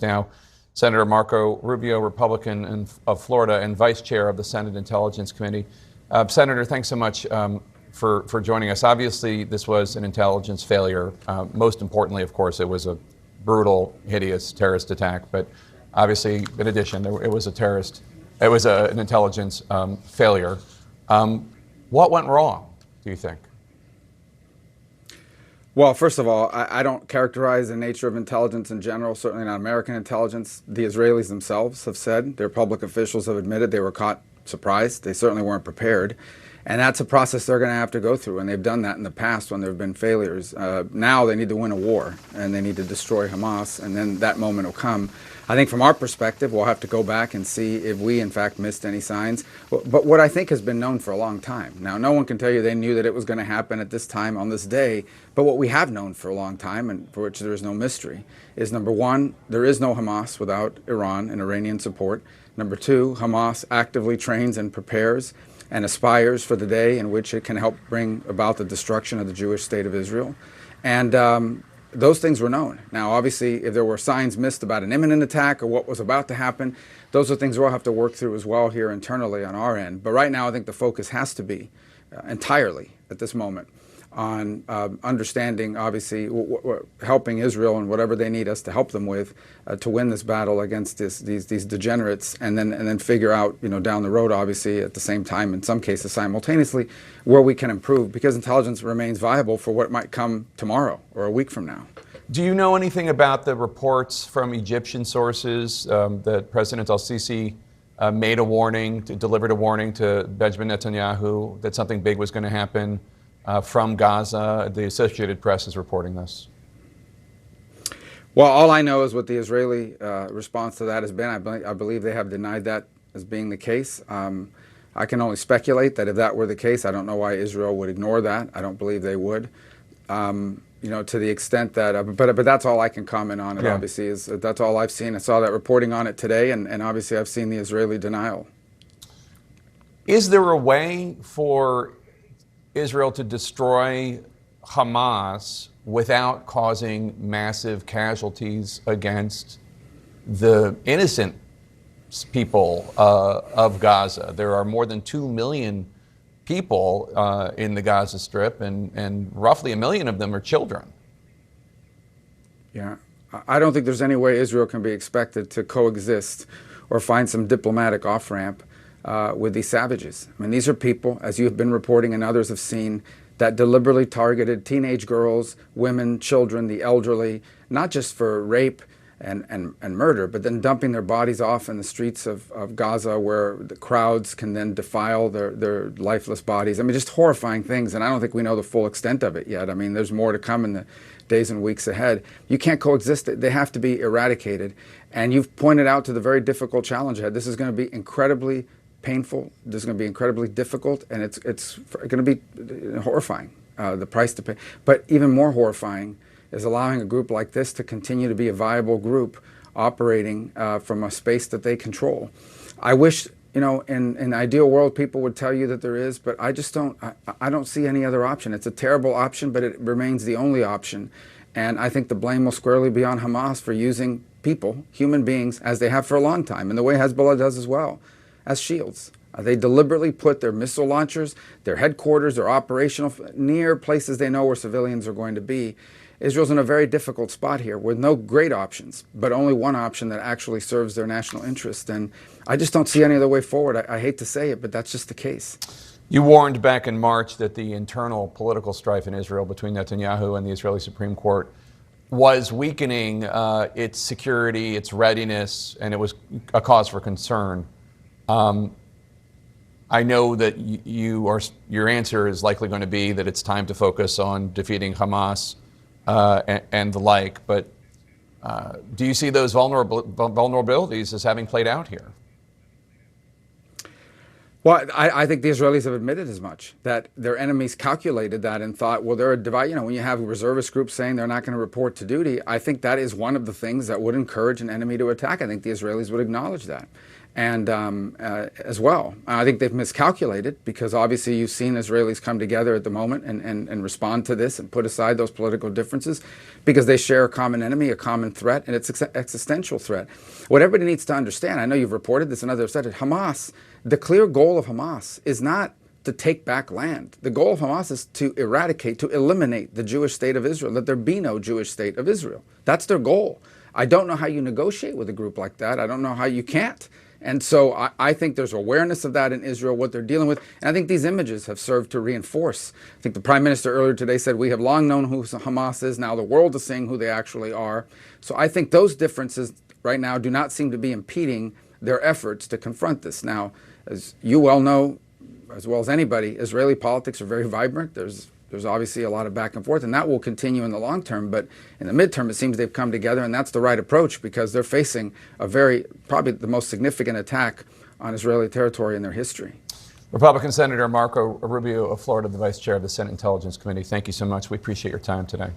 now. Senator Marco Rubio, Republican of Florida and Vice Chair of the Senate Intelligence Committee. Senator, thanks so much for joining us. Obviously, this was an intelligence failure. Most importantly, of course, it was a brutal, hideous terrorist attack. But obviously, in addition, it was an intelligence failure. What went wrong, do you think? Well, first of all, I don't characterize the nature of intelligence in general, certainly not American intelligence. The Israelis themselves have said, their public officials have admitted they were caught surprised. They certainly weren't prepared. And that's a process they're going to have to go through. And they've done that in the past when there have been failures. Now they need to win a war, and they need to destroy Hamas, and then that moment will come. I think from our perspective, we'll have to go back and see if we, in fact, missed any signs. But what I think has been known for a long time. Now, no one can tell you they knew that it was going to happen at this time on this day. But what we have known for a long time, and for which there is no mystery, is number one, there is no Hamas without Iran and Iranian support. Number two, Hamas actively trains and prepares and aspires for the day in which it can help bring about the destruction of the Jewish state of Israel. And those things were known. Now, obviously, if there were signs missed about an imminent attack or what was about to happen, those are things we'll have to work through as well here internally on our end. But right now, I think the focus has to be entirely at this moment on understanding, obviously, helping Israel and whatever they need us to help them with to win this battle against these degenerates, and then figure out, down the road, obviously, at the same time, in some cases simultaneously, where we can improve, because intelligence remains viable for what might come tomorrow or a week from now. Do you know anything about the reports from Egyptian sources that President al-Sisi delivered a warning to Benjamin Netanyahu that something big was going to happen from Gaza? The Associated Press is reporting this. Well, all I know is what the Israeli response to that has been. I believe they have denied that as being the case. I can only speculate that if that were the case, I don't know why Israel would ignore that. I don't believe they would. To the extent that, but that's all I can comment on it, obviously, is that's all I've seen. I saw that reporting on it today, and obviously I've seen the Israeli denial. Is there a way for Israel to destroy Hamas without causing massive casualties against the innocent people of Gaza? There are more than 2 million people in the Gaza Strip, and roughly 1 million of them are children. Yeah, I don't think there's any way Israel can be expected to coexist or find some diplomatic off-ramp with these savages. I mean, these are people, as you have been reporting and others have seen, that deliberately targeted teenage girls, women, children, the elderly, not just for rape and murder, but then dumping their bodies off in the streets of Gaza, where the crowds can then defile their lifeless bodies. I mean, just horrifying things, and I don't think we know the full extent of it yet. I mean, there's more to come in the days and weeks ahead. You can't coexist. They have to be eradicated. And you've pointed out to the very difficult challenge ahead. This is going to be incredibly painful. This is going to be incredibly difficult, and it's going to be horrifying, the price to pay. But even more horrifying is allowing a group like this to continue to be a viable group operating from a space that they control. I wish, in an ideal world, people would tell you that there is, but I just don't. I don't see any other option. It's a terrible option, but it remains the only option. And I think the blame will squarely be on Hamas for using people, human beings, as they have for a long time, and the way Hezbollah does as well, as shields. They deliberately put their missile launchers, their headquarters, their operational near places they know where civilians are going to be. Israel's in a very difficult spot here with no great options, but only one option that actually serves their national interest. And I just don't see any other way forward. I hate to say it, but that's just the case. You warned back in March that the internal political strife in Israel between Netanyahu and the Israeli Supreme Court was weakening its security, its readiness, and it was a cause for concern. I know that your answer is likely going to be that it's time to focus on defeating Hamas and the like, but do you see those vulnerabilities as having played out here? Well, I think the Israelis have admitted as much, that their enemies calculated that and thought, well, they're a divide. When you have reservist groups saying they're not going to report to duty, I think that is one of the things that would encourage an enemy to attack. I think the Israelis would acknowledge that. and as well. I think they've miscalculated because obviously you've seen Israelis come together at the moment and respond to this and put aside those political differences because they share a common enemy, a common threat, and it's an existential threat. What everybody needs to understand, I know you've reported this and others have said it, Hamas, the clear goal of Hamas is not to take back land. The goal of Hamas is to eradicate, to eliminate the Jewish state of Israel, that there be no Jewish state of Israel. That's their goal. I don't know how you negotiate with a group like that. I don't know how you can't. And so I think there's awareness of that in Israel, what they're dealing with. And I think these images have served to reinforce. I think the Prime Minister earlier today said, we have long known who Hamas is. Now the world is seeing who they actually are. So I think those differences right now do not seem to be impeding their efforts to confront this. Now, as you well know, as well as anybody, Israeli politics are very vibrant. There's obviously a lot of back and forth, and that will continue in the long term. But in the midterm, it seems they've come together, and that's the right approach because they're facing probably the most significant attack on Israeli territory in their history. Republican Senator Marco Rubio of Florida, the Vice Chair of the Senate Intelligence Committee, thank you so much. We appreciate your time today.